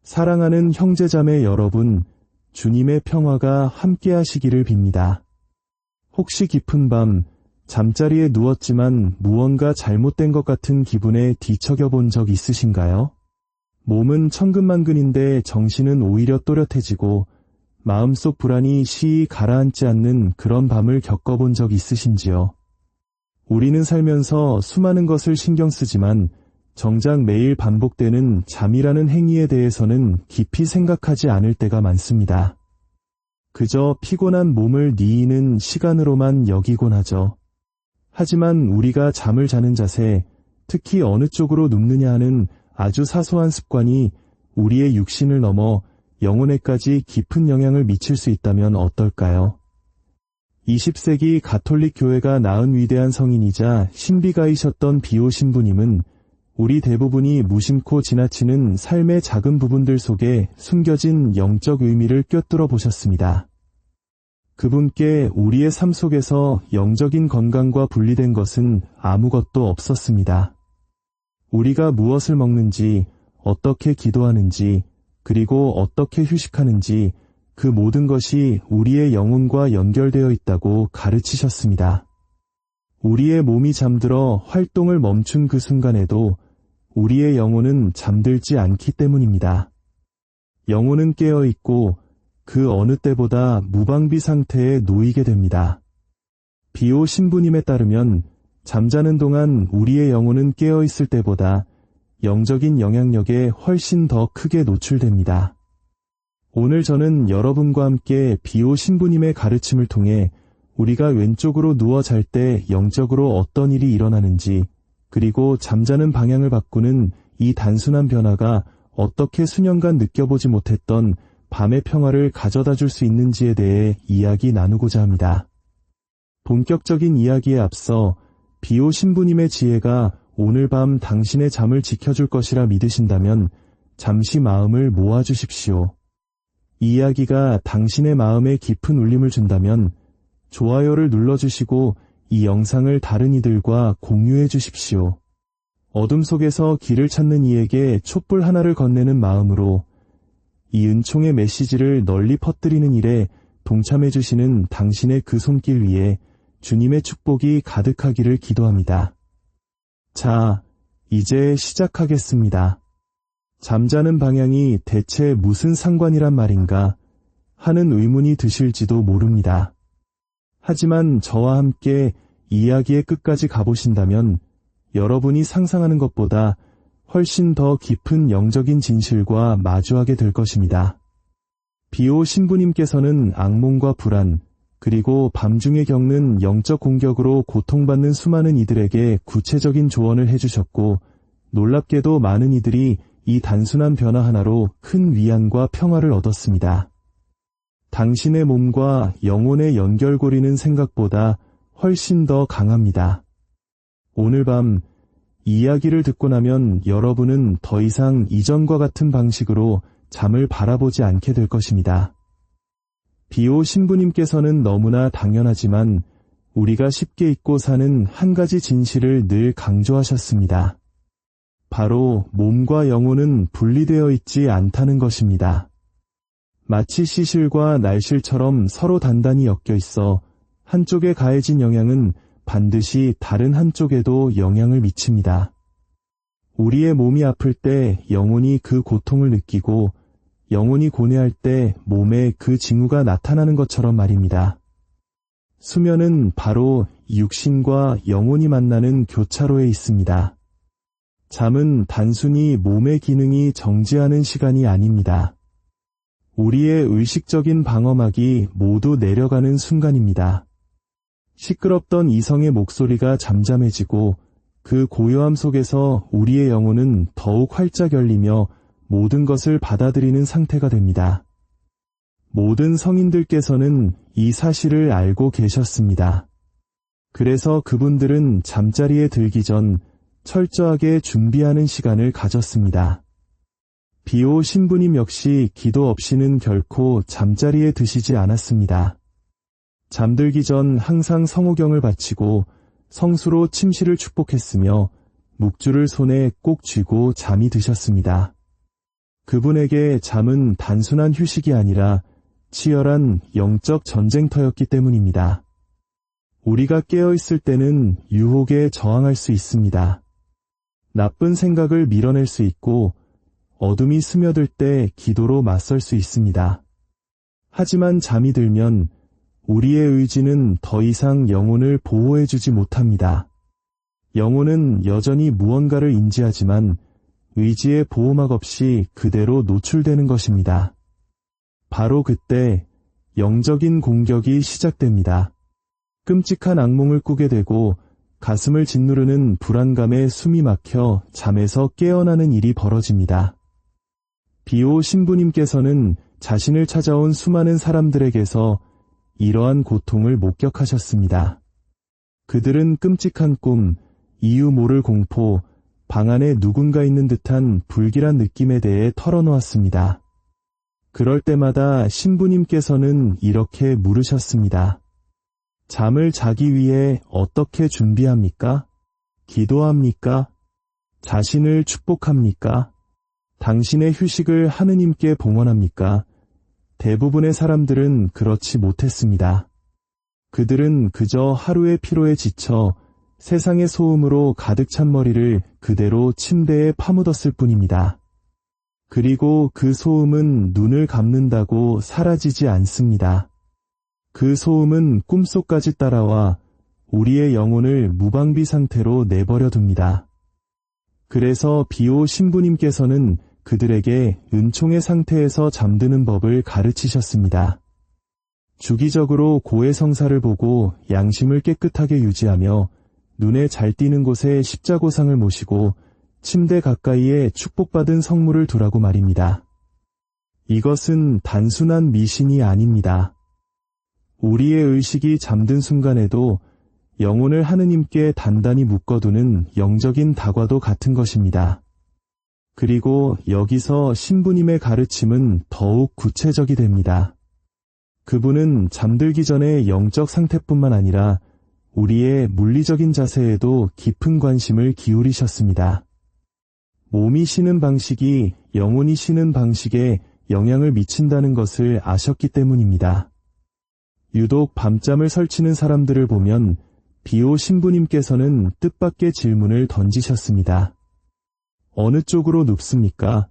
사랑하는 형제자매 여러분, 주님의 평화가 함께 하시기를 빕니다. 혹시 깊은 밤, 잠자리에 누웠지만 무언가 잘못된 것 같은 기분에 뒤척여 본 적 있으신가요? 몸은 천근만근인데 정신은 오히려 또렷해지고 마음속 불안이 쉬이 가라앉지 않는 그런 밤을 겪어본 적 있으신지요? 우리는 살면서 수많은 것을 신경 쓰지만 정작 매일 반복되는 잠이라는 행위에 대해서는 깊이 생각하지 않을 때가 많습니다. 그저 피곤한 몸을 니이는 시간으로만 여기곤 하죠. 하지만 우리가 잠을 자는 자세, 특히 어느 쪽으로 눕느냐 하는 아주 사소한 습관이 우리의 육신을 넘어 영혼에까지 깊은 영향을 미칠 수 있다면 어떨까요? 20세기 가톨릭 교회가 낳은 위대한 성인이자 신비가이셨던 비오 신부님은 우리 대부분이 무심코 지나치는 삶의 작은 부분들 속에 숨겨진 영적 의미를 꿰뚫어 보셨습니다. 그분께 우리의 삶 속에서 영적인 건강과 분리된 것은 아무것도 없었습니다. 우리가 무엇을 먹는지, 어떻게 기도하는지, 그리고 어떻게 휴식하는지 그 모든 것이 우리의 영혼과 연결되어 있다고 가르치셨습니다. 우리의 몸이 잠들어 활동을 멈춘 그 순간에도 우리의 영혼은 잠들지 않기 때문입니다. 영혼은 깨어있고 그 어느 때보다 무방비 상태에 놓이게 됩니다. 비오 신부님에 따르면 잠자는 동안 우리의 영혼은 깨어있을 때보다 영적인 영향력에 훨씬 더 크게 노출됩니다. 오늘 저는 여러분과 함께 비오 신부님의 가르침을 통해 우리가 왼쪽으로 누워 잘 때 영적으로 어떤 일이 일어나는지, 그리고 잠자는 방향을 바꾸는 이 단순한 변화가 어떻게 수년간 느껴보지 못했던 밤의 평화를 가져다 줄 수 있는지에 대해 이야기 나누고자 합니다. 본격적인 이야기에 앞서 비오 신부님의 지혜가 오늘 밤 당신의 잠을 지켜줄 것이라 믿으신다면 잠시 마음을 모아주십시오. 이 이야기가 당신의 마음에 깊은 울림을 준다면 좋아요를 눌러주시고 이 영상을 다른 이들과 공유해 주십시오. 어둠 속에서 길을 찾는 이에게 촛불 하나를 건네는 마음으로 이 은총의 메시지를 널리 퍼뜨리는 일에 동참해 주시는 당신의 그 손길 위에 주님의 축복이 가득하기를 기도합니다. 자, 이제 시작하겠습니다. 잠자는 방향이 대체 무슨 상관이란 말인가 하는 의문이 드실지도 모릅니다. 하지만 저와 함께 이야기의 끝까지 가보신다면 여러분이 상상하는 것보다 훨씬 더 깊은 영적인 진실과 마주하게 될 것입니다. 비오 신부님께서는 악몽과 불안, 그리고 밤중에 겪는 영적 공격으로 고통받는 수많은 이들에게 구체적인 조언을 해주셨고, 놀랍게도 많은 이들이 이 단순한 변화 하나로 큰 위안과 평화를 얻었습니다. 당신의 몸과 영혼의 연결고리는 생각보다 훨씬 더 강합니다. 오늘 밤 이야기를 듣고 나면 여러분은 더 이상 이전과 같은 방식으로 잠을 바라보지 않게 될 것입니다. 비오 신부님께서는 너무나 당연하지만 우리가 쉽게 잊고 사는 한 가지 진실을 늘 강조하셨습니다. 바로 몸과 영혼은 분리되어 있지 않다는 것입니다. 마치 시실과 날실처럼 서로 단단히 엮여 있어 한쪽에 가해진 영향은 반드시 다른 한쪽에도 영향을 미칩니다. 우리의 몸이 아플 때 영혼이 그 고통을 느끼고 영혼이 고뇌할 때 몸에 그 징후가 나타나는 것처럼 말입니다. 수면은 바로 육신과 영혼이 만나는 교차로에 있습니다. 잠은 단순히 몸의 기능이 정지하는 시간이 아닙니다. 우리의 의식적인 방어막이 모두 내려가는 순간입니다. 시끄럽던 이성의 목소리가 잠잠해지고 그 고요함 속에서 우리의 영혼은 더욱 활짝 열리며 모든 것을 받아들이는 상태가 됩니다. 모든 성인들께서는 이 사실을 알고 계셨습니다. 그래서 그분들은 잠자리에 들기 전 철저하게 준비하는 시간을 가졌습니다. 비오 신부님 역시 기도 없이는 결코 잠자리에 드시지 않았습니다. 잠들기 전 항상 성호경을 바치고 성수로 침실을 축복했으며 묵주를 손에 꼭 쥐고 잠이 드셨습니다. 그분에게 잠은 단순한 휴식이 아니라 치열한 영적 전쟁터였기 때문입니다. 우리가 깨어있을 때는 유혹에 저항할 수 있습니다. 나쁜 생각을 밀어낼 수 있고 어둠이 스며들 때 기도로 맞설 수 있습니다. 하지만 잠이 들면 우리의 의지는 더 이상 영혼을 보호해주지 못합니다. 영혼은 여전히 무언가를 인지하지만 의지의 보호막 없이 그대로 노출되는 것입니다. 바로 그때 영적인 공격이 시작됩니다. 끔찍한 악몽을 꾸게 되고 가슴을 짓누르는 불안감에 숨이 막혀 잠에서 깨어나는 일이 벌어집니다. 비오 신부님께서는 자신을 찾아온 수많은 사람들에게서 이러한 고통을 목격하셨습니다. 그들은 끔찍한 꿈, 이유 모를 공포, 방 안에 누군가 있는 듯한 불길한 느낌에 대해 털어놓았습니다. 그럴 때마다 신부님께서는 이렇게 물으셨습니다. 잠을 자기 위해 어떻게 준비합니까? 기도합니까? 자신을 축복합니까? 당신의 휴식을 하느님께 봉헌합니까? 대부분의 사람들은 그렇지 못했습니다. 그들은 그저 하루의 피로에 지쳐 세상의 소음으로 가득 찬 머리를 그대로 침대에 파묻었을 뿐입니다. 그리고 그 소음은 눈을 감는다고 사라지지 않습니다. 그 소음은 꿈속까지 따라와 우리의 영혼을 무방비 상태로 내버려 둡니다. 그래서 비오 신부님께서는 그들에게 은총의 상태에서 잠드는 법을 가르치셨습니다. 주기적으로 고해성사를 보고 양심을 깨끗하게 유지하며 눈에 잘 띄는 곳에 십자고상을 모시고 침대 가까이에 축복받은 성물을 두라고 말입니다. 이것은 단순한 미신이 아닙니다. 우리의 의식이 잠든 순간에도 영혼을 하느님께 단단히 묶어두는 영적인 다과도 같은 것입니다. 그리고 여기서 신부님의 가르침은 더욱 구체적이 됩니다. 그분은 잠들기 전의 영적 상태뿐만 아니라 우리의 물리적인 자세에도 깊은 관심을 기울이셨습니다. 몸이 쉬는 방식이 영혼이 쉬는 방식에 영향을 미친다는 것을 아셨기 때문입니다. 유독 밤잠을 설치는 사람들을 보면 비오 신부님께서는 뜻밖의 질문을 던지셨습니다. 어느 쪽으로 눕습니까?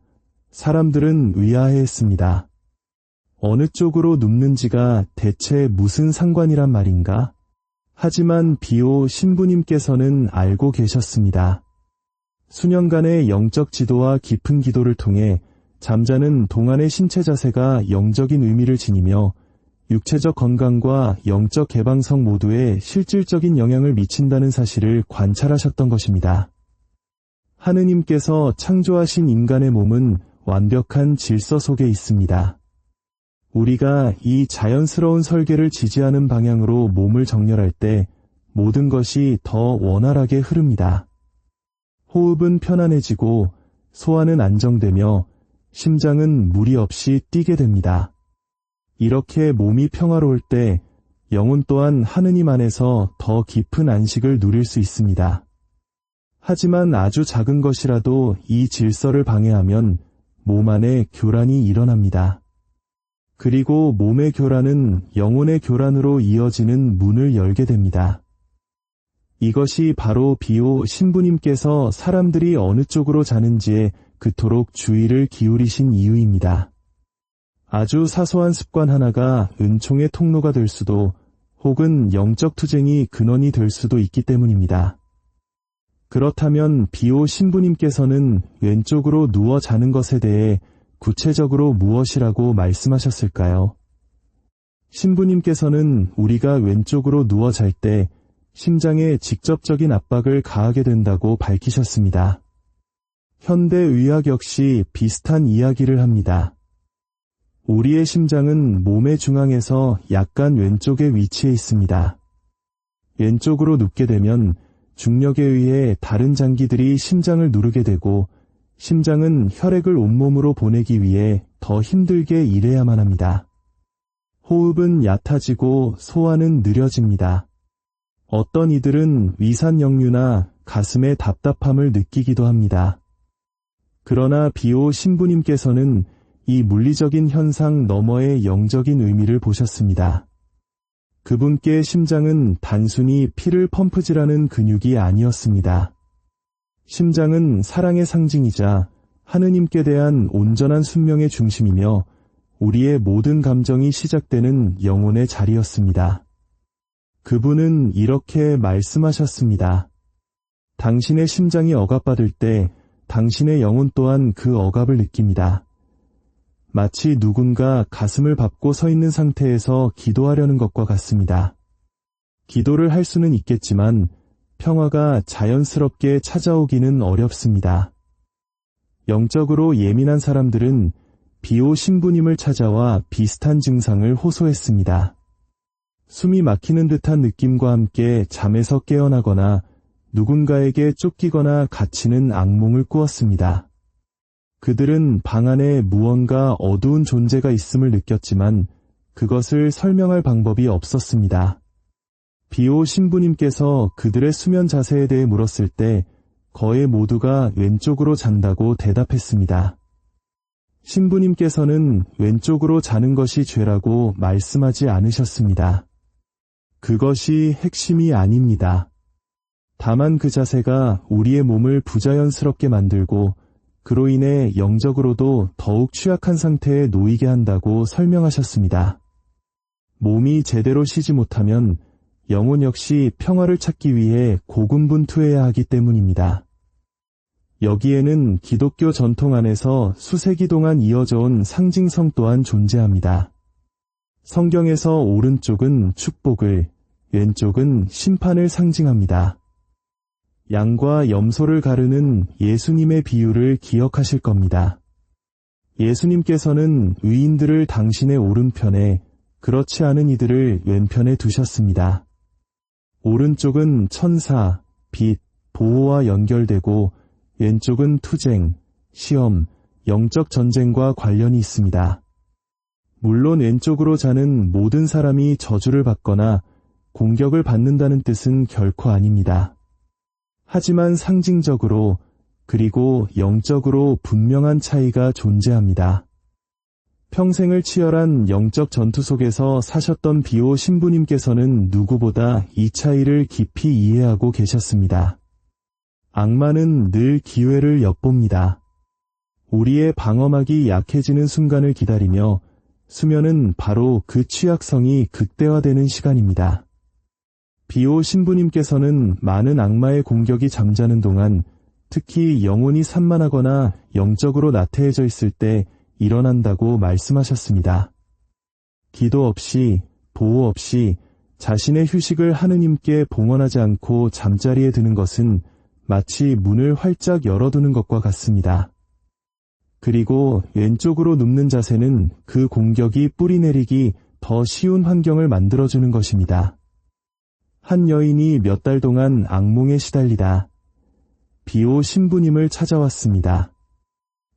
사람들은 의아해했습니다. 어느 쪽으로 눕는지가 대체 무슨 상관이란 말인가? 하지만 비오 신부님께서는 알고 계셨습니다. 수년간의 영적 지도와 깊은 기도를 통해 잠자는 동안의 신체 자세가 영적인 의미를 지니며 육체적 건강과 영적 개방성 모두에 실질적인 영향을 미친다는 사실을 관찰하셨던 것입니다. 하느님께서 창조하신 인간의 몸은 완벽한 질서 속에 있습니다. 우리가 이 자연스러운 설계를 지지하는 방향으로 몸을 정렬할 때 모든 것이 더 원활하게 흐릅니다. 호흡은 편안해지고 소화는 안정되며 심장은 무리 없이 뛰게 됩니다. 이렇게 몸이 평화로울 때 영혼 또한 하느님 안에서 더 깊은 안식을 누릴 수 있습니다. 하지만 아주 작은 것이라도 이 질서를 방해하면 몸 안에 교란이 일어납니다. 그리고 몸의 교란은 영혼의 교란으로 이어지는 문을 열게 됩니다. 이것이 바로 비오 신부님께서 사람들이 어느 쪽으로 자는지에 그토록 주의를 기울이신 이유입니다. 아주 사소한 습관 하나가 은총의 통로가 될 수도 혹은 영적 투쟁이 근원이 될 수도 있기 때문입니다. 그렇다면 비오 신부님께서는 왼쪽으로 누워 자는 것에 대해 구체적으로 무엇이라고 말씀하셨을까요? 신부님께서는 우리가 왼쪽으로 누워 잘 때 심장에 직접적인 압박을 가하게 된다고 밝히셨습니다. 현대의학 역시 비슷한 이야기를 합니다. 우리의 심장은 몸의 중앙에서 약간 왼쪽에 위치해 있습니다. 왼쪽으로 눕게 되면 중력에 의해 다른 장기들이 심장을 누르게 되고 심장은 혈액을 온몸으로 보내기 위해 더 힘들게 일해야만 합니다. 호흡은 얕아지고 소화는 느려집니다. 어떤 이들은 위산 역류나 가슴의 답답함을 느끼기도 합니다. 그러나 비오 신부님께서는 이 물리적인 현상 너머의 영적인 의미를 보셨습니다. 그분께 심장은 단순히 피를 펌프질하는 근육이 아니었습니다. 심장은 사랑의 상징이자 하느님께 대한 온전한 순명의 중심이며 우리의 모든 감정이 시작되는 영혼의 자리였습니다. 그분은 이렇게 말씀하셨습니다. 당신의 심장이 억압받을 때 당신의 영혼 또한 그 억압을 느낍니다. 마치 누군가 가슴을 밟고 서 있는 상태에서 기도하려는 것과 같습니다. 기도를 할 수는 있겠지만 평화가 자연스럽게 찾아오기는 어렵습니다. 영적으로 예민한 사람들은 비오 신부님을 찾아와 비슷한 증상을 호소했습니다. 숨이 막히는 듯한 느낌과 함께 잠에서 깨어나거나 누군가에게 쫓기거나 갇히는 악몽을 꾸었습니다. 그들은 방 안에 무언가 어두운 존재가 있음을 느꼈지만 그것을 설명할 방법이 없었습니다. 비오 신부님께서 그들의 수면 자세에 대해 물었을 때 거의 모두가 왼쪽으로 잔다고 대답했습니다. 신부님께서는 왼쪽으로 자는 것이 죄라고 말씀하지 않으셨습니다. 그것이 핵심이 아닙니다. 다만 그 자세가 우리의 몸을 부자연스럽게 만들고 그로 인해 영적으로도 더욱 취약한 상태에 놓이게 한다고 설명하셨습니다. 몸이 제대로 쉬지 못하면 영혼 역시 평화를 찾기 위해 고군분투해야 하기 때문입니다. 여기에는 기독교 전통 안에서 수세기 동안 이어져 온 상징성 또한 존재합니다. 성경에서 오른쪽은 축복을, 왼쪽은 심판을 상징합니다. 양과 염소를 가르는 예수님의 비유를 기억하실 겁니다. 예수님께서는 의인들을 당신의 오른편에, 그렇지 않은 이들을 왼편에 두셨습니다. 오른쪽은 천사, 빛, 보호와 연결되고 왼쪽은 투쟁, 시험, 영적 전쟁과 관련이 있습니다. 물론 왼쪽으로 자는 모든 사람이 저주를 받거나 공격을 받는다는 뜻은 결코 아닙니다. 하지만 상징적으로 그리고 영적으로 분명한 차이가 존재합니다. 평생을 치열한 영적 전투 속에서 사셨던 비오 신부님께서는 누구보다 이 차이를 깊이 이해하고 계셨습니다. 악마는 늘 기회를 엿봅니다. 우리의 방어막이 약해지는 순간을 기다리며 수면은 바로 그 취약성이 극대화되는 시간입니다. 비오 신부님께서는 많은 악마의 공격이 잠자는 동안 특히 영혼이 산만하거나 영적으로 나태해져 있을 때 일어난다고 말씀하셨습니다. 기도 없이, 보호 없이 자신의 휴식을 하느님께 봉헌하지 않고 잠자리에 드는 것은 마치 문을 활짝 열어두는 것과 같습니다. 그리고 왼쪽으로 눕는 자세는 그 공격이 뿌리내리기 더 쉬운 환경을 만들어주는 것입니다. 한 여인이 몇 달 동안 악몽에 시달리다 비오 신부님을 찾아왔습니다.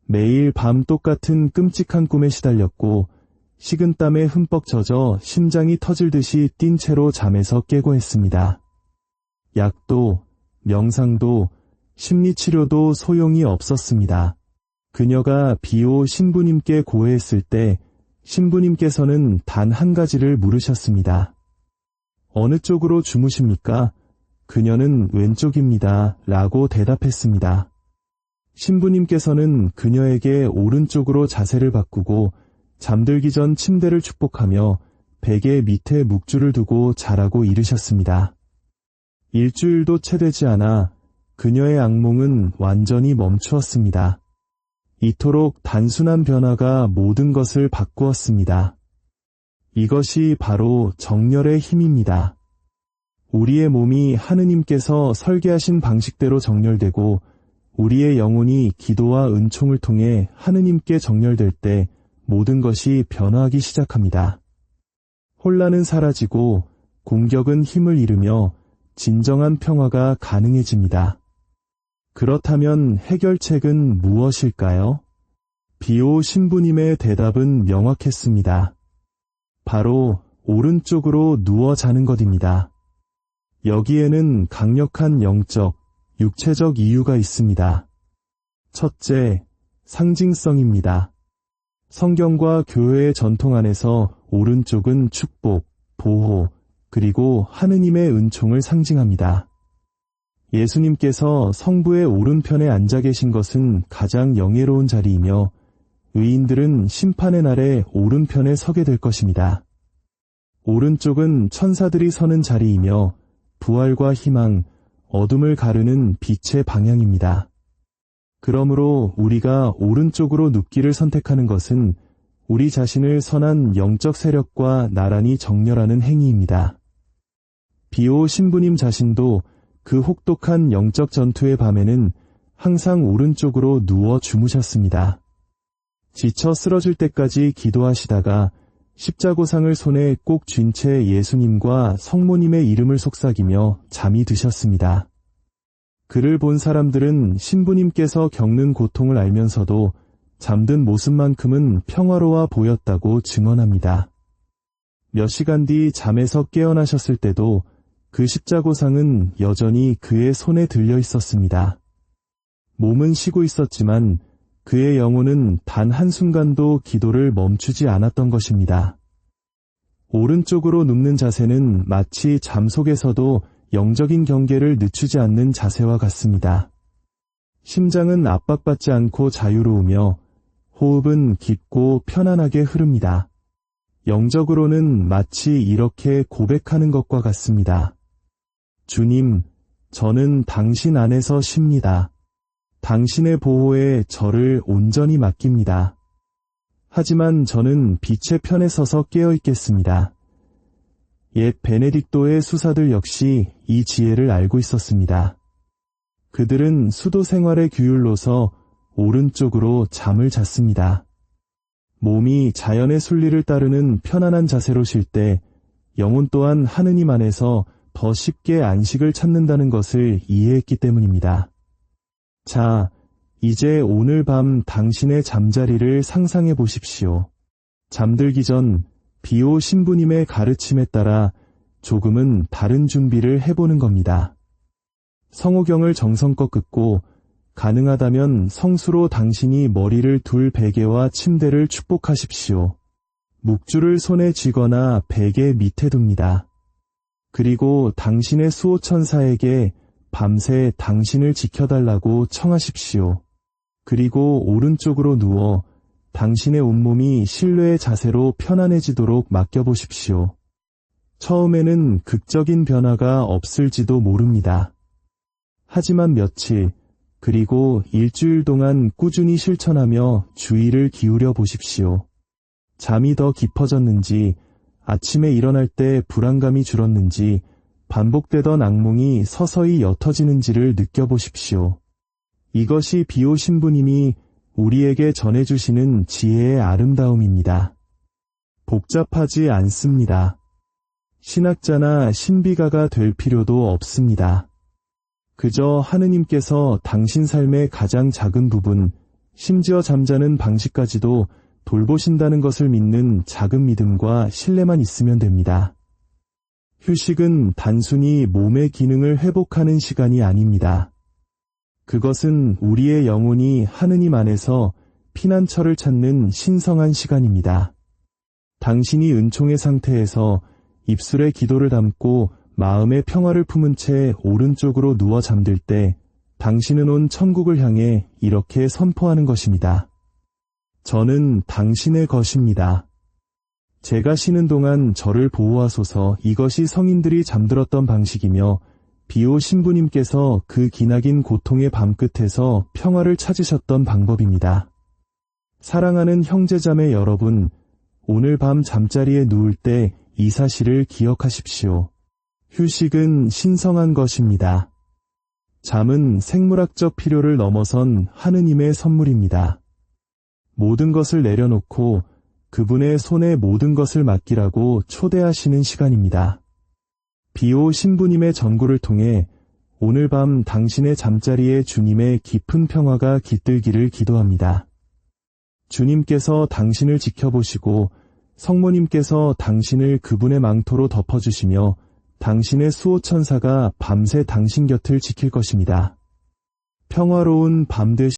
매일 밤 똑같은 끔찍한 꿈에 시달렸고 식은땀에 흠뻑 젖어 심장이 터질 듯이 뛴 채로 잠에서 깨고 했습니다. 약도, 명상도, 심리치료도 소용이 없었습니다. 그녀가 비오 신부님께 고해했을 때 신부님께서는 단 한 가지를 물으셨습니다. 어느 쪽으로 주무십니까? 그녀는 왼쪽입니다. 라고 대답했습니다. 신부님께서는 그녀에게 오른쪽으로 자세를 바꾸고 잠들기 전 침대를 축복하며 베개 밑에 묵주를 두고 자라고 이르셨습니다. 일주일도 채 되지 않아 그녀의 악몽은 완전히 멈추었습니다. 이토록 단순한 변화가 모든 것을 바꾸었습니다. 이것이 바로 정렬의 힘입니다. 우리의 몸이 하느님께서 설계하신 방식대로 정렬되고 우리의 영혼이 기도와 은총을 통해 하느님께 정렬될 때 모든 것이 변화하기 시작합니다. 혼란은 사라지고 공격은 힘을 잃으며 진정한 평화가 가능해집니다. 그렇다면 해결책은 무엇일까요? 비오 신부님의 대답은 명확했습니다. 바로 오른쪽으로 누워 자는 것입니다. 여기에는 강력한 영적, 육체적 이유가 있습니다. 첫째, 상징성입니다. 성경과 교회의 전통 안에서 오른쪽은 축복, 보호, 그리고 하느님의 은총을 상징합니다. 예수님께서 성부의 오른편에 앉아 계신 것은 가장 영예로운 자리이며 의인들은 심판의 날에 오른편에 서게 될 것입니다. 오른쪽은 천사들이 서는 자리이며 부활과 희망, 어둠을 가르는 빛의 방향입니다. 그러므로 우리가 오른쪽으로 눕기를 선택하는 것은 우리 자신을 선한 영적 세력과 나란히 정렬하는 행위입니다. 비오 신부님 자신도 그 혹독한 영적 전투의 밤에는 항상 오른쪽으로 누워 주무셨습니다. 지쳐 쓰러질 때까지 기도하시다가 십자고상을 손에 꼭 쥔 채 예수님과 성모님의 이름을 속삭이며 잠이 드셨습니다. 그를 본 사람들은 신부님께서 겪는 고통을 알면서도 잠든 모습만큼은 평화로워 보였다고 증언합니다. 몇 시간 뒤 잠에서 깨어나셨을 때도 그 십자고상은 여전히 그의 손에 들려 있었습니다. 몸은 쉬고 있었지만 그의 영혼은 단 한순간도 기도를 멈추지 않았던 것입니다. 오른쪽으로 눕는 자세는 마치 잠 속에서도 영적인 경계를 늦추지 않는 자세와 같습니다. 심장은 압박받지 않고 자유로우며 호흡은 깊고 편안하게 흐릅니다. 영적으로는 마치 이렇게 고백하는 것과 같습니다. 주님, 저는 당신 안에서 쉽니다. 당신의 보호에 저를 온전히 맡깁니다. 하지만 저는 빛의 편에 서서 깨어 있겠습니다. 옛 베네딕토의 수사들 역시 이 지혜를 알고 있었습니다. 그들은 수도 생활의 규율로서 오른쪽으로 잠을 잤습니다. 몸이 자연의 순리를 따르는 편안한 자세로 쉴 때 영혼 또한 하느님 안에서 더 쉽게 안식을 찾는다는 것을 이해했기 때문입니다. 자, 이제 오늘 밤 당신의 잠자리를 상상해 보십시오. 잠들기 전 비오 신부님의 가르침에 따라 조금은 다른 준비를 해보는 겁니다. 성호경을 정성껏 긋고 가능하다면 성수로 당신이 머리를 둘 베개와 침대를 축복하십시오. 묵주를 손에 쥐거나 베개 밑에 둡니다. 그리고 당신의 수호천사에게 밤새 당신을 지켜달라고 청하십시오. 그리고 오른쪽으로 누워 당신의 온몸이 신뢰의 자세로 편안해지도록 맡겨보십시오. 처음에는 극적인 변화가 없을지도 모릅니다. 하지만 며칠, 그리고 일주일 동안 꾸준히 실천하며 주의를 기울여 보십시오. 잠이 더 깊어졌는지, 아침에 일어날 때 불안감이 줄었는지, 반복되던 악몽이 서서히 옅어지는지를 느껴보십시오. 이것이 비오 신부님이 우리에게 전해주시는 지혜의 아름다움입니다. 복잡하지 않습니다. 신학자나 신비가가 될 필요도 없습니다. 그저 하느님께서 당신 삶의 가장 작은 부분, 심지어 잠자는 방식까지도 돌보신다는 것을 믿는 작은 믿음과 신뢰만 있으면 됩니다. 휴식은 단순히 몸의 기능을 회복하는 시간이 아닙니다. 그것은 우리의 영혼이 하느님 안에서 피난처를 찾는 신성한 시간입니다. 당신이 은총의 상태에서 입술에 기도를 담고 마음의 평화를 품은 채 오른쪽으로 누워 잠들 때 당신은 온 천국을 향해 이렇게 선포하는 것입니다. 저는 당신의 것입니다. 제가 쉬는 동안 저를 보호하소서. 이것이 성인들이 잠들었던 방식이며 비오 신부님께서 그 기나긴 고통의 밤끝에서 평화를 찾으셨던 방법입니다. 사랑하는 형제자매 여러분, 오늘 밤 잠자리에 누울 때 이 사실을 기억하십시오. 휴식은 신성한 것입니다. 잠은 생물학적 필요를 넘어선 하느님의 선물입니다. 모든 것을 내려놓고 그분의 손에 모든 것을 맡기라고 초대하시는 시간입니다. 비오 신부님의 전구를 통해 오늘 밤 당신의 잠자리에 주님의 깊은 평화가 깃들기를 기도합니다. 주님께서 당신을 지켜보시고 성모님께서 당신을 그분의 망토로 덮어주시며 당신의 수호천사가 밤새 당신 곁을 지킬 것입니다. 평화로운 밤 되시